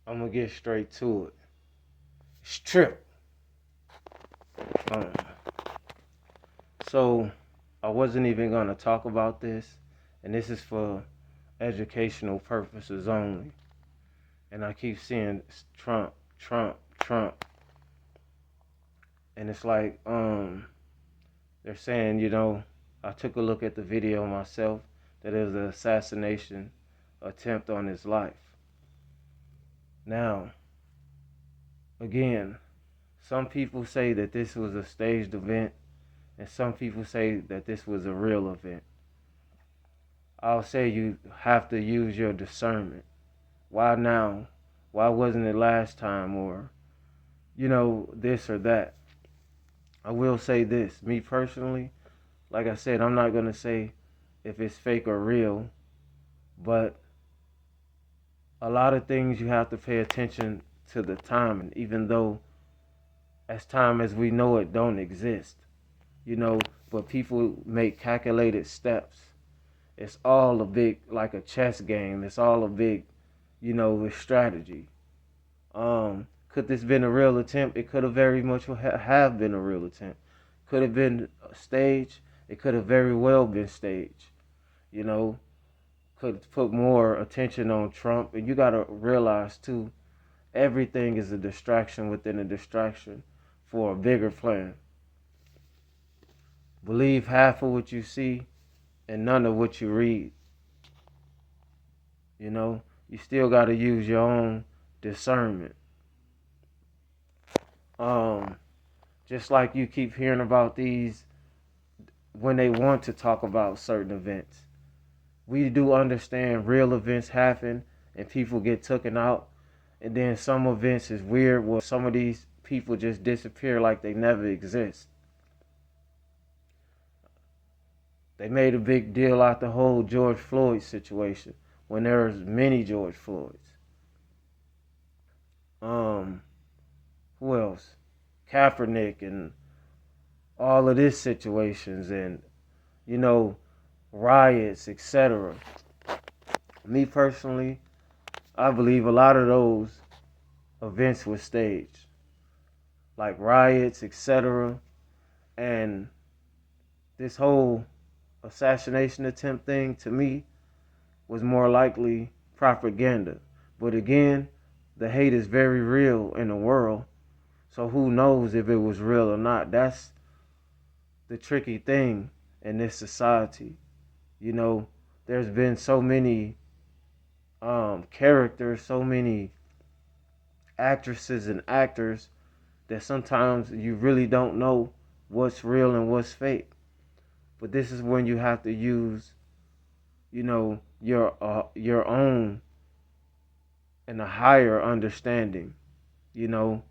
I'm gonna get straight to it. It's trip. Um, so I wasn't even gonna talk about this, and this is for educational purposes only. And I keep seeing Trump, Trump, Trump, and it's like they're saying, I took a look at the video myself that it was an assassination attempt on his life. Now, again, some people say that this was a staged event, and some people say that this was a real event. I'll say you have to use your discernment. Why now? Why wasn't it last time? Or, this or that. I will say this. Me personally, like I said, I'm not going to say if it's fake or real, but a lot of things you have to pay attention to the timing, even though as time as we know it don't exist. But people make calculated steps. It's all a big, like a chess game. It's all a big, with strategy. Could this been a real attempt? It could have very much have been a real attempt. Could have been a stage. It could have very well been staged. You know, could put more attention on Trump. And you got to realize too, everything is a distraction within a distraction for a bigger plan. Believe half of what you see and none of what you read. You still got to use your own discernment. Um, just like you keep hearing about these when they want to talk about certain events. We do understand real events happen and people get taken out, and then some events is weird where some of these people just disappear like they never exist. They made a big deal out the whole George Floyd situation when there was many George Floyds. Um, who else? Kaepernick and all of these situations and you know riots, etc. Me personally, I believe a lot of those events were staged, like riots, etc. And this whole assassination attempt thing to me was more likely propaganda. But again, the hate is very real in the world. So who knows if it was real or not? That's the tricky thing in this society. You know, there's been so many characters, so many actresses and actors that sometimes you really don't know what's real and what's fake. But this is when you have to use, your own and a higher understanding. You know,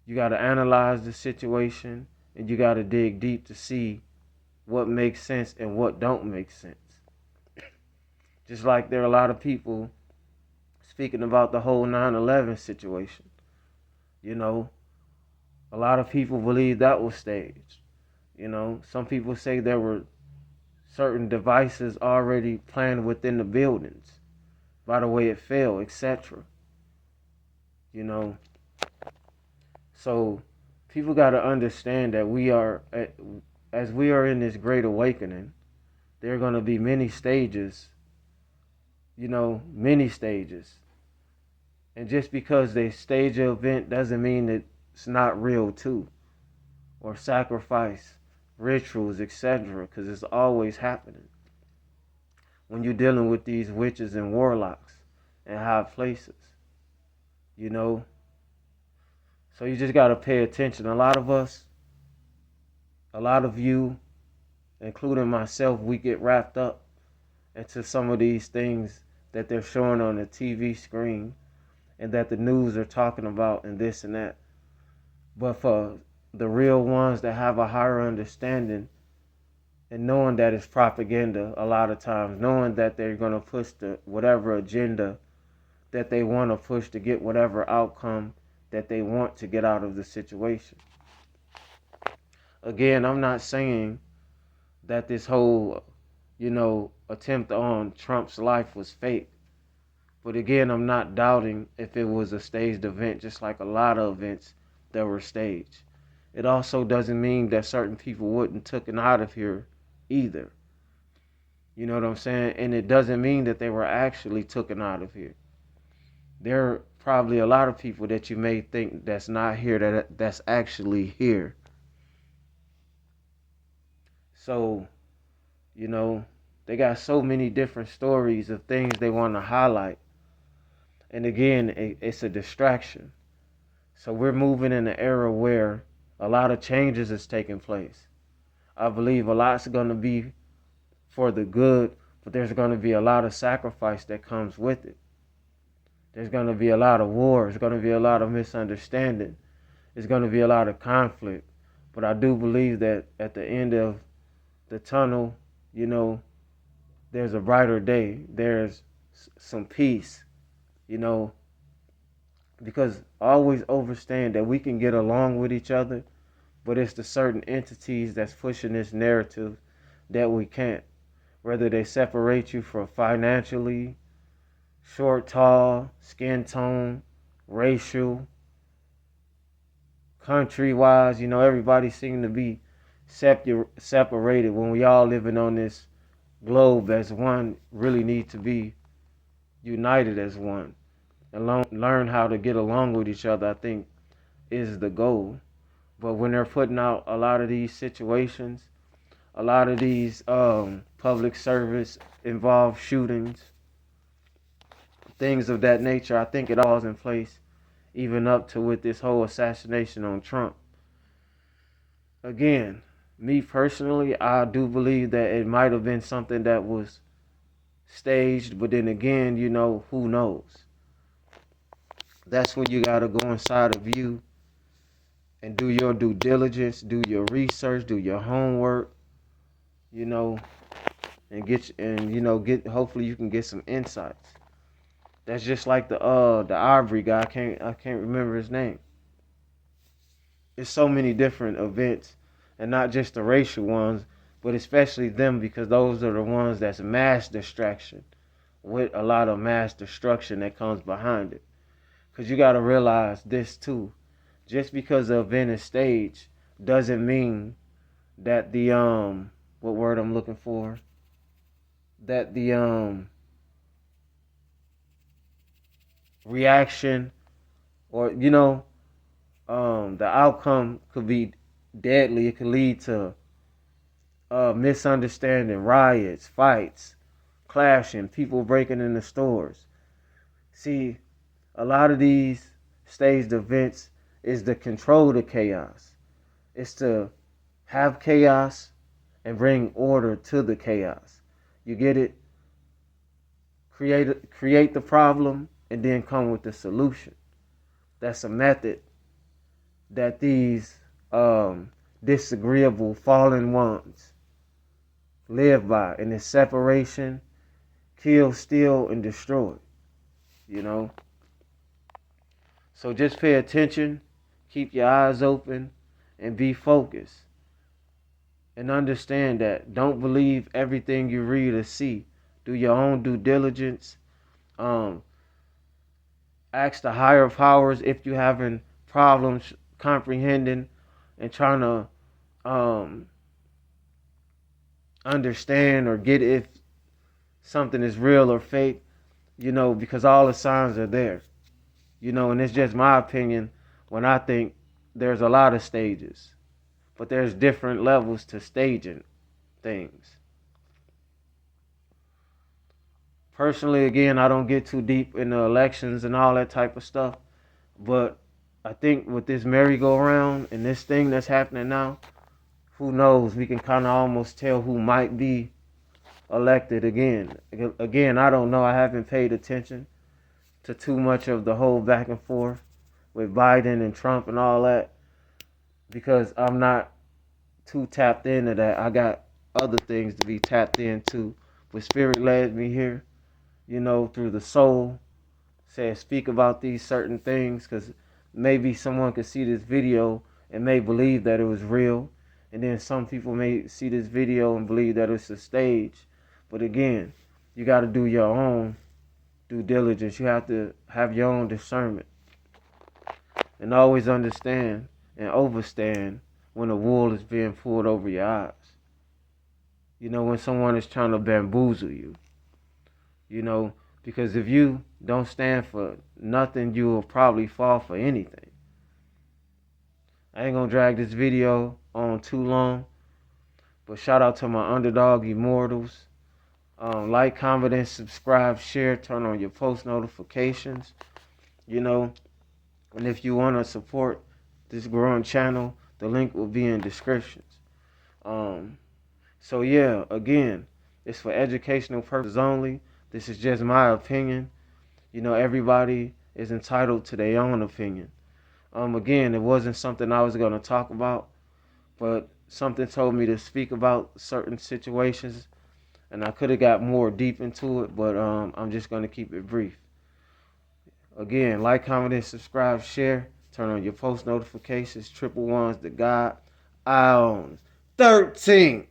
you got to analyze the situation and you got to dig deep to see what makes sense and what don't make sense. Just like there are a lot of people speaking about the whole 9/11 situation. You know, a lot of people believe that was staged. Some people say there were certain devices already planned within the buildings by the way it fell, etc. You know, so people got to understand that as we are in this great awakening, there are going to be many stages, many stages. And just because they stage an event doesn't mean that it's not real too, or sacrifice, rituals, etc. Because it's always happening when you're dealing with these witches and warlocks in high places, you know. So you just got to pay attention. A lot of us, a lot of you, including myself, we get wrapped up into some of these things that they're showing on the TV screen and that the news are talking about and this and that. But for the real ones that have a higher understanding and knowing that it's propaganda a lot of times, knowing that they're going to push the whatever agenda that they want to push to get whatever outcome that they want to get out of the situation. Again, I'm not saying that this whole, attempt on Trump's life was fake. But again, I'm not doubting if it was a staged event, just like a lot of events that were staged. It also doesn't mean that certain people wouldn't taken out of here either. You know what I'm saying? And it doesn't mean that they were actually taken out of here. There are probably a lot of people that you may think that's not here that's actually here. So, you know, they got so many different stories of things they want to highlight. And again, it's a distraction. So we're moving in an era where a lot of changes is taking place. I believe a lot's going to be for the good, but there's going to be a lot of sacrifice that comes with it. There's going to be a lot of war. There's going to be a lot of misunderstanding. There's going to be a lot of conflict. But I do believe that at the end of the tunnel, you know, there's a brighter day. There's some peace, you know, because I always understand that we can get along with each other, but it's the certain entities that's pushing this narrative that we can't. Whether they separate you from financially, short, tall, skin tone, racial, country-wise, you know, everybody seems to be separated when we all living on this globe as one, really need to be united as one and learn how to get along with each other, I think, is the goal. But when they're putting out a lot of these situations, a lot of these public service involved shootings, things of that nature, I think it all is in place, even up to with this whole assassination on Trump. Again, me personally, I do believe that it might have been something that was staged, but then again, you know, who knows? That's when you gotta go inside of you and do your due diligence, do your research, do your homework, you know, and get hopefully you can get some insights. That's just like the Ivory guy. I can't remember his name. There's so many different events, and not just the racial ones, but especially them, because those are the ones that's mass distraction with a lot of mass destruction that comes behind it. Because you got to realize this too. Just because the event is staged doesn't mean that the what word I'm looking for? That the reaction, or the outcome could be deadly. It could lead to misunderstanding, riots, fights, clashing, people breaking into stores. See, a lot of these staged events is to control the chaos. It's to have chaos and bring order to the chaos. You get it? Create the problem and then come with the solution. That's a method that these disagreeable fallen ones live by, and it's separation, kill, steal, and destroy. You know? So just pay attention, keep your eyes open, and be focused. And understand that don't believe everything you read or see. Do your own due diligence. Ask the higher powers if you're having problems comprehending and trying to understand or get if something is real or fake, because all the signs are there. And it's just my opinion when I think there's a lot of stages, but there's different levels to staging things. Personally, again, I don't get too deep into elections and all that type of stuff, but I think with this merry-go-round and this thing that's happening now, who knows, we can kind of almost tell who might be elected again. Again, I don't know. I haven't paid attention to too much of the whole back and forth with Biden and Trump and all that, because I'm not too tapped into that. I got other things to be tapped into. But Spirit led me here, through the soul, said speak about these certain things, because maybe someone could see this video and may believe that it was real. And then some people may see this video and believe that it's a stage. But again, you got to do your own due diligence. You have to have your own discernment and always understand and overstand when a wool is being pulled over your eyes. You know, when someone is trying to bamboozle you, you know, because if you don't stand for nothing, you will probably fall for anything. I ain't gonna drag this video on too long, but shout out to my underdog immortals. Like, comment, and subscribe, share, turn on your post notifications, you know. And if you want to support this growing channel, the link will be in descriptions. So yeah, again, it's for educational purposes only. This is just my opinion. You know, everybody is entitled to their own opinion. Again, it wasn't something I was going to talk about, but something told me to speak about certain situations, and I could have got more deep into it, but I'm just going to keep it brief. Again, like, comment, and subscribe, share, turn on your post notifications. Triple ones, the God, I own 13.